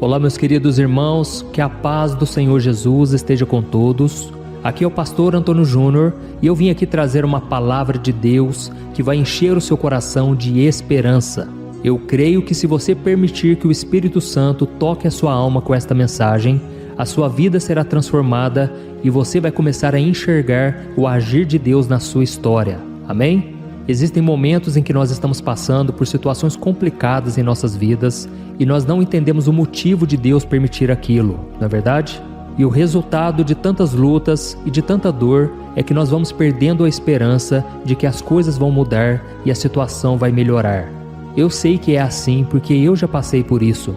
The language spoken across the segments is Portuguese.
Olá, meus queridos irmãos, que a paz do Senhor Jesus esteja com todos. Aqui é o pastor Antônio Júnior e eu vim aqui trazer uma palavra de Deus que vai encher o seu coração de esperança. Eu creio que se você permitir que o Espírito Santo toque a sua alma com esta mensagem, a sua vida será transformada e você vai começar a enxergar o agir de Deus na sua história. Amém? Existem momentos em que nós estamos passando por situações complicadas em nossas vidas e nós não entendemos o motivo de Deus permitir aquilo, não é verdade? E o resultado de tantas lutas e de tanta dor é que nós vamos perdendo a esperança de que as coisas vão mudar e a situação vai melhorar. Eu sei que é assim porque eu já passei por isso.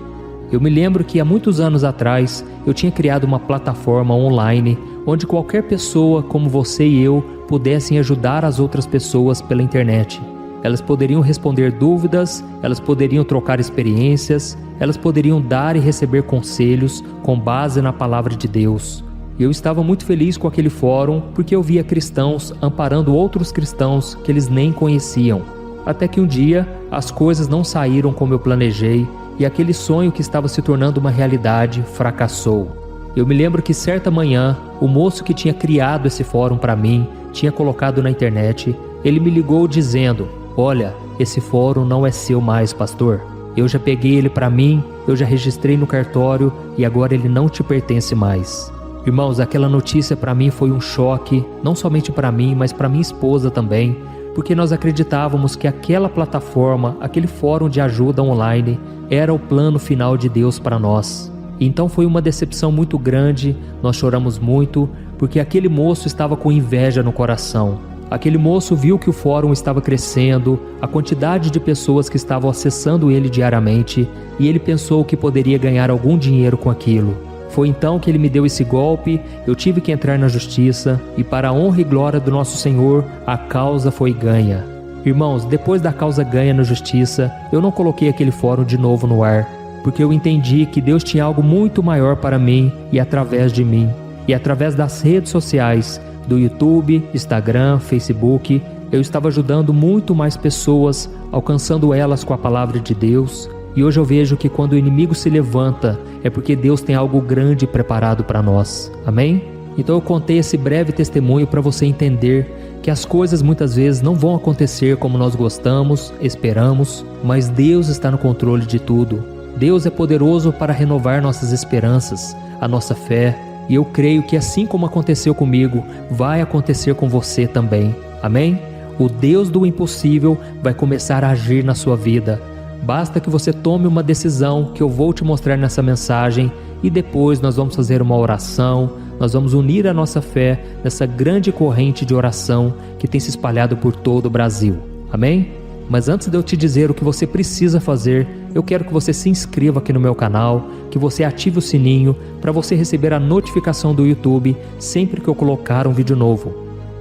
Eu me lembro que há muitos anos atrás eu tinha criado uma plataforma online onde qualquer pessoa como você e eu pudessem ajudar as outras pessoas pela internet. Elas poderiam responder dúvidas, elas poderiam trocar experiências, elas poderiam dar e receber conselhos com base na palavra de Deus. Eu estava muito feliz com aquele fórum porque eu via cristãos amparando outros cristãos que eles nem conheciam. Até que um dia as coisas não saíram como eu planejei e aquele sonho que estava se tornando uma realidade fracassou. Eu me lembro que certa manhã, o moço que tinha criado esse fórum para mim, tinha colocado na internet, ele me ligou dizendo: "Olha, esse fórum não é seu mais, pastor. Eu já peguei ele para mim, eu já registrei no cartório e agora ele não te pertence mais." Irmãos, aquela notícia para mim foi um choque, não somente para mim, mas para minha esposa também, porque nós acreditávamos que aquela plataforma, aquele fórum de ajuda online, era o plano final de Deus para nós. Então foi uma decepção muito grande, nós choramos muito, porque aquele moço estava com inveja no coração. Aquele moço viu que o fórum estava crescendo, a quantidade de pessoas que estavam acessando ele diariamente, e ele pensou que poderia ganhar algum dinheiro com aquilo. Foi então que ele me deu esse golpe, eu tive que entrar na justiça, e para a honra e glória do nosso Senhor, a causa foi ganha. Irmãos, depois da causa ganha na justiça, eu não coloquei aquele fórum de novo no ar, porque eu entendi que Deus tinha algo muito maior para mim e através de mim. E através das redes sociais, do YouTube, Instagram, Facebook, eu estava ajudando muito mais pessoas, alcançando elas com a palavra de Deus. E hoje eu vejo que quando o inimigo se levanta, é porque Deus tem algo grande preparado para nós. Amém? Então eu contei esse breve testemunho para você entender que as coisas muitas vezes não vão acontecer como nós gostamos, esperamos, mas Deus está no controle de tudo. Deus é poderoso para renovar nossas esperanças, a nossa fé, e eu creio que assim como aconteceu comigo, vai acontecer com você também. Amém? O Deus do impossível vai começar a agir na sua vida. Basta que você tome uma decisão que eu vou te mostrar nessa mensagem e depois nós vamos fazer uma oração, nós vamos unir a nossa fé nessa grande corrente de oração que tem se espalhado por todo o Brasil. Amém? Mas antes de eu te dizer o que você precisa fazer, eu quero que você se inscreva aqui no meu canal, que você ative o sininho para você receber a notificação do YouTube sempre que eu colocar um vídeo novo.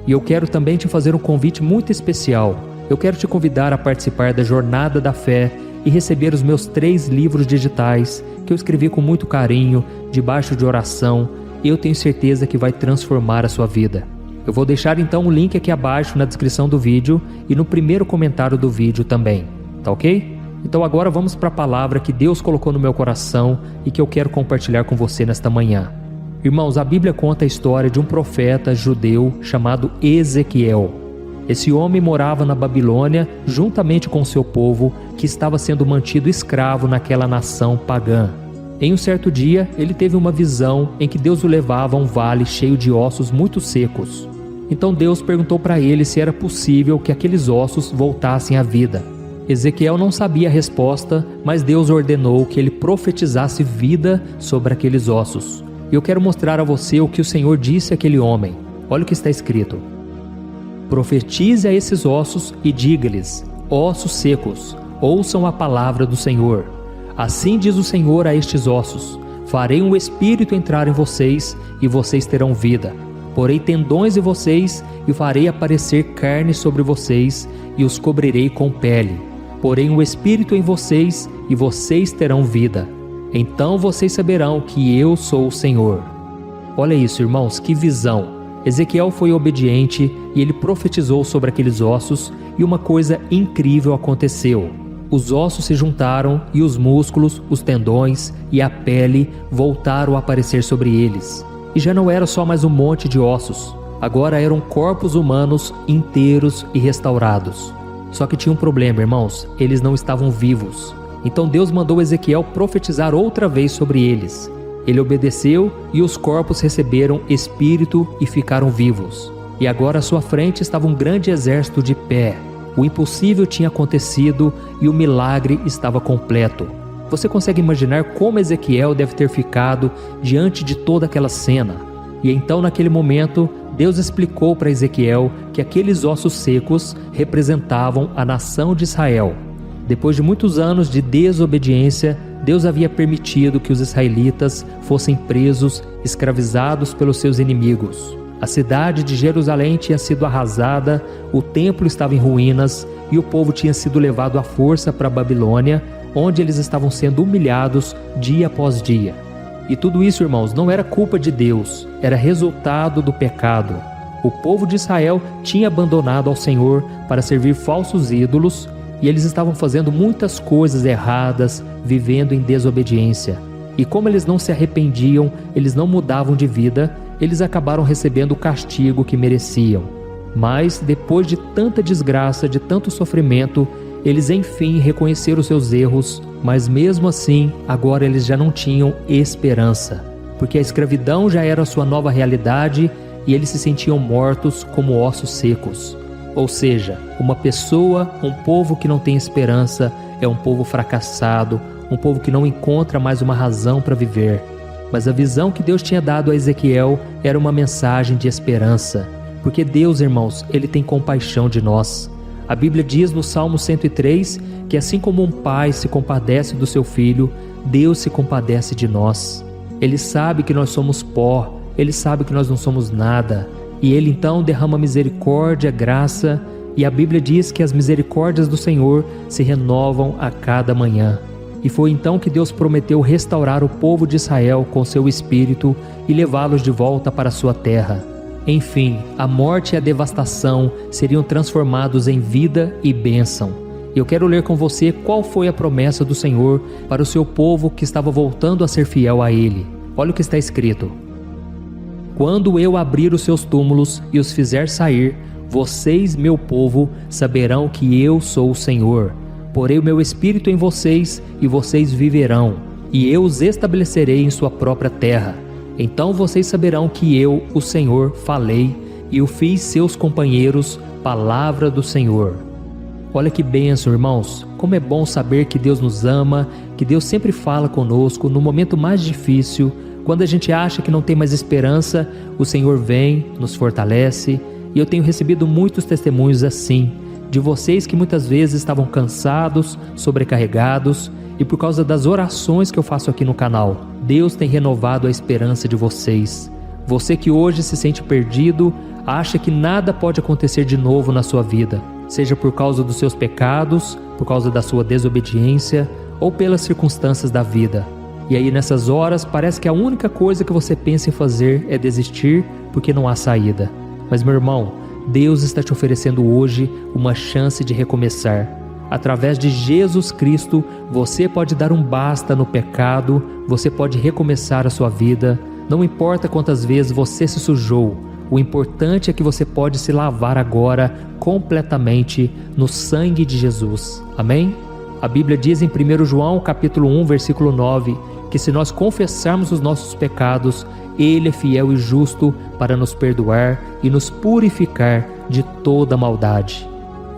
E eu quero também te fazer um convite muito especial. Eu quero te convidar a participar da Jornada da Fé e receber os meus 3 livros digitais que eu escrevi com muito carinho, debaixo de oração. Eu tenho certeza que vai transformar a sua vida. Eu vou deixar então o link aqui abaixo na descrição do vídeo e no primeiro comentário do vídeo também, tá ok? Então agora vamos para a palavra que Deus colocou no meu coração e que eu quero compartilhar com você nesta manhã. Irmãos, a Bíblia conta a história de um profeta judeu chamado Ezequiel. Esse homem morava na Babilônia juntamente com seu povo que estava sendo mantido escravo naquela nação pagã. Em um certo dia, ele teve uma visão em que Deus o levava a um vale cheio de ossos muito secos. Então Deus perguntou para ele se era possível que aqueles ossos voltassem à vida. Ezequiel não sabia a resposta, mas Deus ordenou que ele profetizasse vida sobre aqueles ossos. E eu quero mostrar a você o que o Senhor disse àquele homem. Olha o que está escrito: "Profetize a esses ossos e diga-lhes: ossos secos, ouçam a palavra do Senhor. Assim diz o Senhor a estes ossos: farei um espírito entrar em vocês e vocês terão vida. Porei tendões em vocês e farei aparecer carne sobre vocês e os cobrirei com pele. Porei um espírito em vocês e vocês terão vida. Então vocês saberão que eu sou o Senhor." Olha isso, irmãos, que visão! Ezequiel foi obediente e ele profetizou sobre aqueles ossos e uma coisa incrível aconteceu. os ossos se juntaram e os músculos, os tendões e a pele voltaram a aparecer sobre eles. E já não era só mais um monte de ossos, agora eram corpos humanos inteiros e restaurados. Só que tinha um problema, irmãos, eles não estavam vivos. Então Deus mandou Ezequiel profetizar outra vez sobre eles. Ele obedeceu e os corpos receberam espírito e ficaram vivos. E agora à sua frente estava um grande exército de pé. O impossível tinha acontecido e o milagre estava completo. Você consegue imaginar como Ezequiel deve ter ficado diante de toda aquela cena? E então, naquele momento, Deus explicou para Ezequiel que aqueles ossos secos representavam a nação de Israel. Depois de muitos anos de desobediência, Deus havia permitido que os israelitas fossem presos, escravizados pelos seus inimigos. A cidade de Jerusalém tinha sido arrasada, o templo estava em ruínas e o povo tinha sido levado à força para a Babilônia, onde eles estavam sendo humilhados dia após dia. E tudo isso, irmãos, não era culpa de Deus, era resultado do pecado. O povo de Israel tinha abandonado ao Senhor para servir falsos ídolos e eles estavam fazendo muitas coisas erradas, vivendo em desobediência. E como eles não se arrependiam, eles não mudavam de vida, eles acabaram recebendo o castigo que mereciam. Mas, depois de tanta desgraça, de tanto sofrimento, eles enfim reconheceram os seus erros, mas mesmo assim, agora eles já não tinham esperança, porque a escravidão já era a sua nova realidade e eles se sentiam mortos como ossos secos. Ou seja, uma pessoa, um povo que não tem esperança, é um povo fracassado, um povo que não encontra mais uma razão para viver. Mas a visão que Deus tinha dado a Ezequiel era uma mensagem de esperança, porque Deus, irmãos, Ele tem compaixão de nós. A Bíblia diz no Salmo 103 que assim como um pai se compadece do seu filho, Deus se compadece de nós. Ele sabe que nós somos pó, Ele sabe que nós não somos nada, e Ele então derrama misericórdia, graça, e a Bíblia diz que as misericórdias do Senhor se renovam a cada manhã. E foi então que Deus prometeu restaurar o povo de Israel com seu espírito e levá-los de volta para a sua terra. Enfim, a morte e a devastação seriam transformados em vida e bênção. Eu quero ler com você qual foi a promessa do Senhor para o seu povo que estava voltando a ser fiel a Ele. Olha o que está escrito: quando eu abrir os seus túmulos e os fizer sair, vocês, meu povo, saberão que eu sou o Senhor. Porei o meu espírito em vocês e vocês viverão, e eu os estabelecerei em sua própria terra. Então vocês saberão que eu, o Senhor, falei e o fiz seus companheiros, palavra do Senhor. Olha que bênção, irmãos, como é bom saber que Deus nos ama, que Deus sempre fala conosco no momento mais difícil. Quando a gente acha que não tem mais esperança, o Senhor vem, nos fortalece, e eu tenho recebido muitos testemunhos assim, de vocês que muitas vezes estavam cansados, sobrecarregados, e por causa das orações que eu faço aqui no canal, Deus tem renovado a esperança de vocês. Você que hoje se sente perdido, acha que nada pode acontecer de novo na sua vida, seja por causa dos seus pecados, por causa da sua desobediência ou pelas circunstâncias da vida. E aí nessas horas parece que a única coisa que você pensa em fazer é desistir porque não há saída. Mas meu irmão, Deus está te oferecendo hoje uma chance de recomeçar. Através de Jesus Cristo, você pode dar um basta no pecado, você pode recomeçar a sua vida. Não importa quantas vezes você se sujou, o importante é que você pode se lavar agora completamente no sangue de Jesus. Amém? A Bíblia diz em 1 João capítulo 1, versículo 9, que se nós confessarmos os nossos pecados, Ele é fiel e justo para nos perdoar e nos purificar de toda maldade.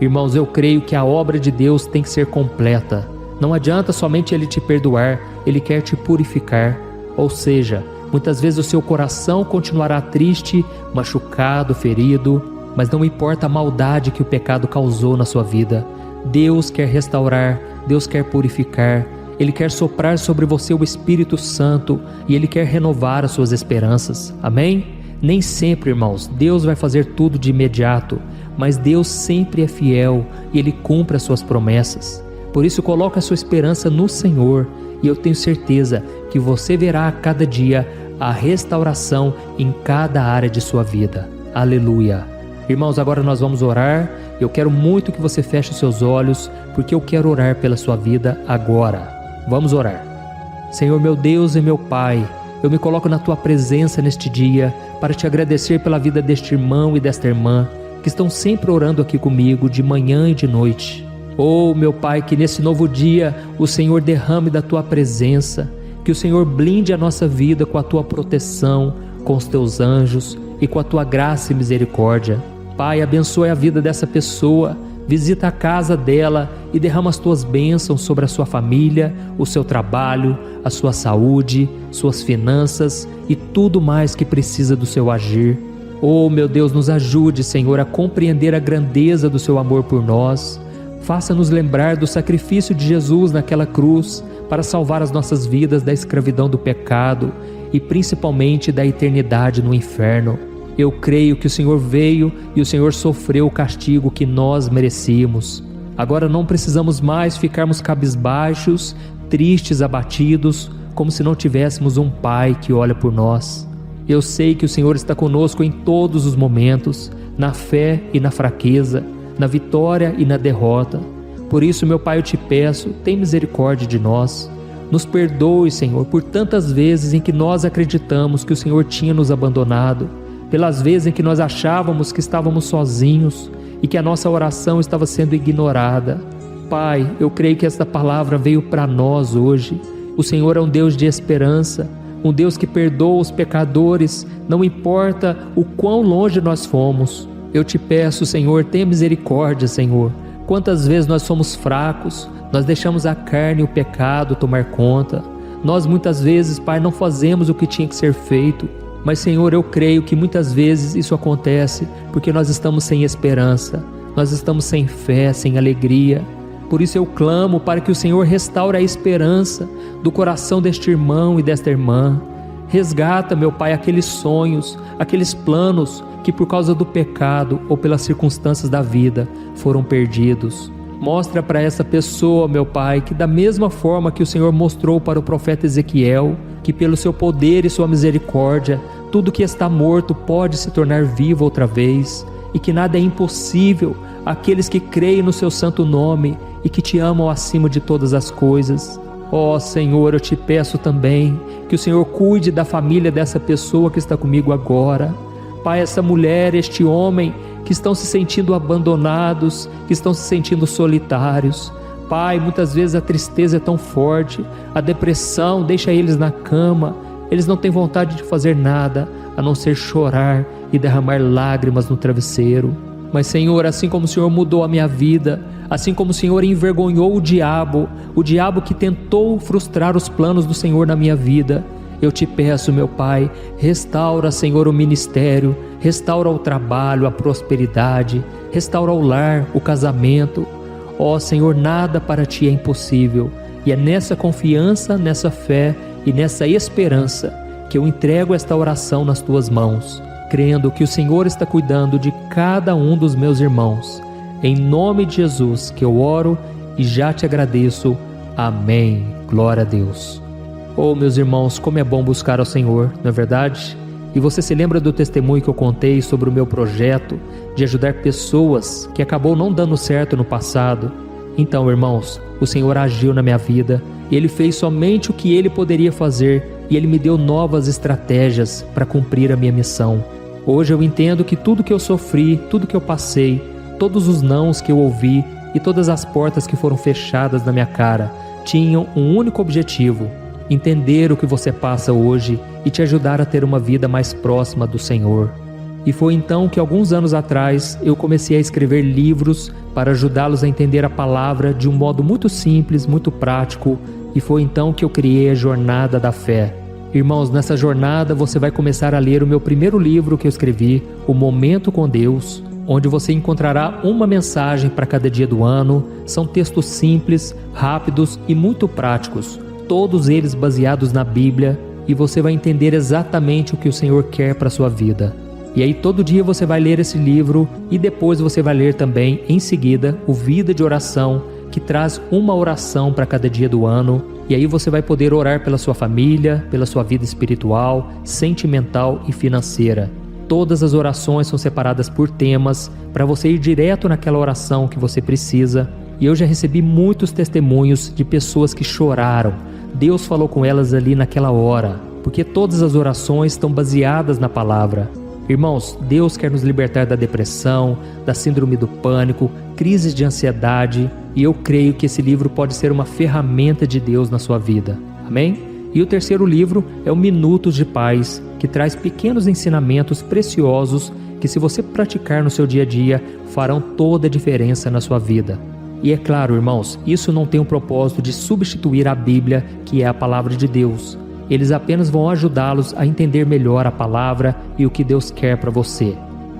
Irmãos, eu creio que a obra de Deus tem que ser completa. Não adianta somente Ele te perdoar, Ele quer te purificar. Ou seja, muitas vezes o seu coração continuará triste, machucado, ferido, mas não importa a maldade que o pecado causou na sua vida. Deus quer restaurar, Deus quer purificar, Ele quer soprar sobre você o Espírito Santo e Ele quer renovar as suas esperanças. Amém? Nem sempre, irmãos, Deus vai fazer tudo de imediato, mas Deus sempre é fiel e Ele cumpre as suas promessas. Por isso, coloque a sua esperança no Senhor e eu tenho certeza que você verá a cada dia a restauração em cada área de sua vida. Aleluia! Irmãos, agora nós vamos orar Eu quero muito que você feche os seus olhos, porque eu quero orar pela sua vida agora. Vamos orar. Senhor meu Deus e meu Pai, eu me coloco na tua presença neste dia para te agradecer pela vida deste irmão e desta irmã que estão sempre orando aqui comigo de manhã e de noite. Oh, meu Pai, que nesse novo dia o Senhor derrame da tua presença, que o Senhor blinde a nossa vida com a tua proteção, com os teus anjos e com a tua graça e misericórdia. Pai, abençoe a vida dessa pessoa, visita a casa dela e derrama as tuas bênçãos sobre a sua família, o seu trabalho, a sua saúde, suas finanças e tudo mais que precisa do seu agir. Oh, meu Deus, nos ajude, Senhor, a compreender a grandeza do seu amor por nós. Faça-nos lembrar do sacrifício de Jesus naquela cruz para salvar as nossas vidas da escravidão do pecado e principalmente da eternidade no inferno. Eu creio que o Senhor veio e o Senhor sofreu o castigo que nós merecíamos. Agora não precisamos mais ficarmos cabisbaixos, tristes, abatidos, como se não tivéssemos um Pai que olha por nós. Eu sei que o Senhor está conosco em todos os momentos, na fé e na fraqueza, na vitória e na derrota. Por isso, meu Pai, eu te peço, tem misericórdia de nós. Nos perdoe, Senhor, por tantas vezes em que nós acreditamos que o Senhor tinha nos abandonado, pelas vezes em que nós achávamos que estávamos sozinhos e que a nossa oração estava sendo ignorada. Pai, eu creio que esta palavra veio para nós hoje. O Senhor é um Deus de esperança, um Deus que perdoa os pecadores, não importa o quão longe nós fomos. Eu te peço, Senhor, tenha misericórdia, Senhor. Quantas vezes nós somos fracos, nós deixamos a carne e o pecado tomar conta. Nós muitas vezes, Pai, não fazemos o que tinha que ser feito. Mas, Senhor, eu creio que muitas vezes isso acontece porque nós estamos sem esperança, nós estamos sem fé, sem alegria. Por isso eu clamo para que o Senhor restaure a esperança do coração deste irmão e desta irmã. Resgata, meu Pai, aqueles sonhos, aqueles planos que por causa do pecado ou pelas circunstâncias da vida foram perdidos. Mostra para essa pessoa, meu Pai, que da mesma forma que o Senhor mostrou para o profeta Ezequiel, que pelo seu poder e sua misericórdia, tudo que está morto pode se tornar vivo outra vez, e que nada é impossível àqueles que creem no seu santo nome e que te amam acima de todas as coisas. Ó Senhor, eu te peço também que o Senhor cuide da família dessa pessoa que está comigo agora. Pai, essa mulher, este homem que estão se sentindo abandonados, que estão se sentindo solitários. Pai, muitas vezes a tristeza é tão forte, a depressão deixa eles na cama, eles não têm vontade de fazer nada, a não ser chorar e derramar lágrimas no travesseiro. Mas, Senhor, assim como o Senhor mudou a minha vida, assim como o Senhor envergonhou o diabo que tentou frustrar os planos do Senhor na minha vida, eu te peço, meu Pai, restaura, Senhor, o ministério, restaura o trabalho, a prosperidade, restaura o lar, o casamento. Ó Senhor, nada para ti é impossível, e é nessa confiança, nessa fé e nessa esperança que eu entrego esta oração nas tuas mãos, crendo que o Senhor está cuidando de cada um dos meus irmãos. Em nome de Jesus que eu oro e já te agradeço. Amém. Glória a Deus. Oh, meus irmãos, como é bom buscar ao Senhor, não é verdade? E você se lembra do testemunho que eu contei sobre o meu projeto de ajudar pessoas que acabou não dando certo no passado? Então, irmãos, o Senhor agiu na minha vida e Ele fez somente o que Ele poderia fazer e Ele me deu novas estratégias para cumprir a minha missão. Hoje eu entendo que tudo que eu sofri, tudo que eu passei, todos os nãos que eu ouvi e todas as portas que foram fechadas na minha cara tinham um único objetivo: entender o que você passa hoje e te ajudar a ter uma vida mais próxima do Senhor. E foi então que alguns anos atrás eu comecei a escrever livros para ajudá-los a entender a palavra de um modo muito simples, muito prático, e foi então que eu criei a Jornada da Fé. Irmãos, nessa jornada você vai começar a ler o meu primeiro livro que eu escrevi, O Momento com Deus, onde você encontrará uma mensagem para cada dia do ano. São textos simples, rápidos e muito práticos, todos eles baseados na Bíblia, e você vai entender exatamente o que o Senhor quer para a sua vida. E aí todo dia você vai ler esse livro e depois você vai ler também, em seguida, o Vida de Oração, que traz uma oração para cada dia do ano. E aí você vai poder orar pela sua família, pela sua vida espiritual, sentimental e financeira. todas as orações são separadas por temas, para você ir direto naquela oração que você precisa. E eu já recebi muitos testemunhos de pessoas que choraram. Deus falou com elas ali naquela hora, porque todas as orações estão baseadas na palavra. Irmãos, Deus quer nos libertar da depressão, da síndrome do pânico, crises de ansiedade, e eu creio que esse livro pode ser uma ferramenta de Deus na sua vida. Amém? E o terceiro livro é o Minutos de Paz, que traz pequenos ensinamentos preciosos que, se você praticar no seu dia a dia, farão toda a diferença na sua vida. E é claro, irmãos, isso não tem o propósito de substituir a Bíblia, que é a palavra de Deus. Eles apenas vão ajudá-los a entender melhor a palavra e o que Deus quer para você.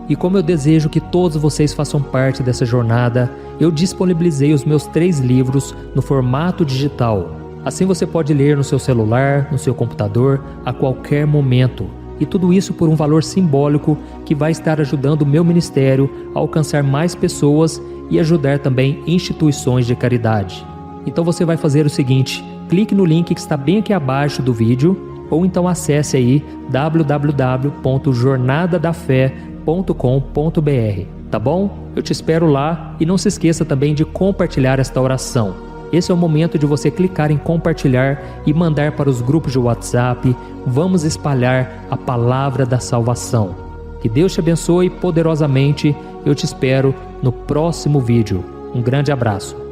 E como eu desejo que todos vocês façam parte dessa jornada, eu disponibilizei os meus 3 livros no formato digital. Assim você pode ler no seu celular, no seu computador, a qualquer momento. E tudo isso por um valor simbólico que vai estar ajudando o meu ministério a alcançar mais pessoas e ajudar também instituições de caridade. Então você vai fazer o seguinte: clique no link que está bem aqui abaixo do vídeo, ou então acesse aí www.jornadadafé.com.br, tá bom? Eu te espero lá e não se esqueça também de compartilhar esta oração. Esse é o momento de você clicar em compartilhar e mandar para os grupos de WhatsApp. Vamos espalhar a palavra da salvação. Que Deus te abençoe poderosamente. Eu te espero no próximo vídeo. Um grande abraço.